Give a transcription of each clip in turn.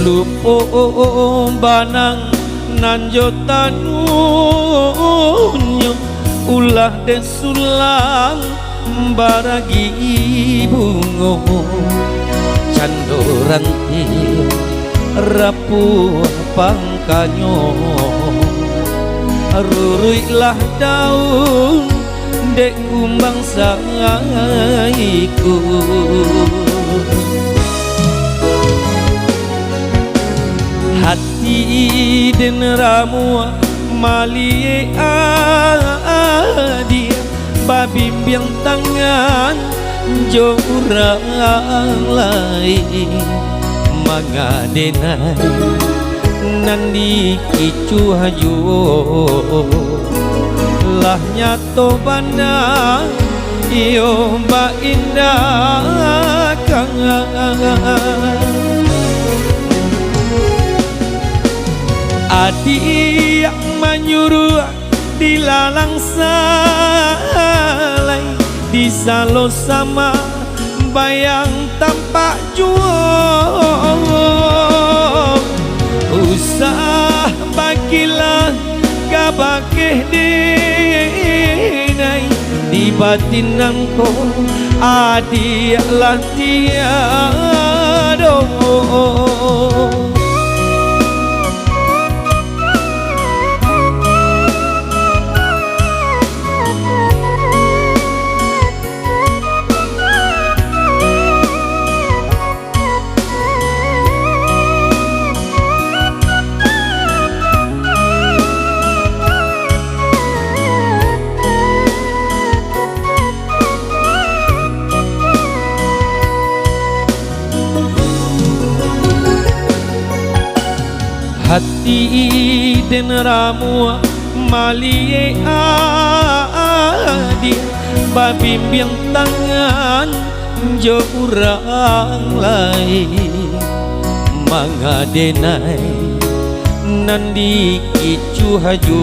lupo banang nanjo tanunyo ulah desulang baragi bungo candoran rapuh pangkanyo ruruilah daun dek kumbang saiku hati den ramu malie adia babimbiang tangan jorang lain mangadenai nandi kicu haju lah nyato bana iyo mbak indah kangen adik menyuruh dilalang salai disalo sama bayang tampak juang usah bagilah kabakeh denai di batinanku adik lah tiada hati den ramu malie adia babimbiang tangan jo urang lain mangadenai nandi kicu haju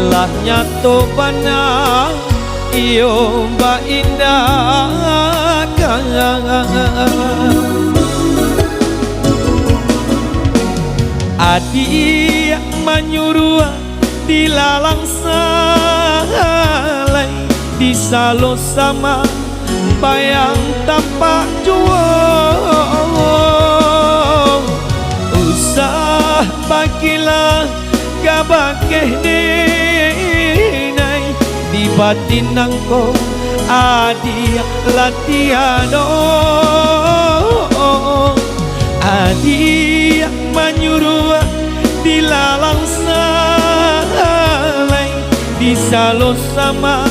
lah nyato bana iyo mbak indah kangen adik menyuruh dilalang salai disalo sama bayang tampak juang usah bagilah kabakeh denai di batinanku adik latiado adik menyuruh dilalang salai disalo sama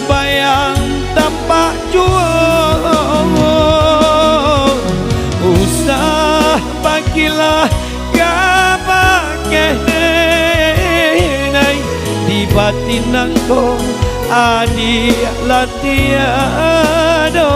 bayang tampak juang usah bagilah kabakeh denai di batinanku adik lah tiada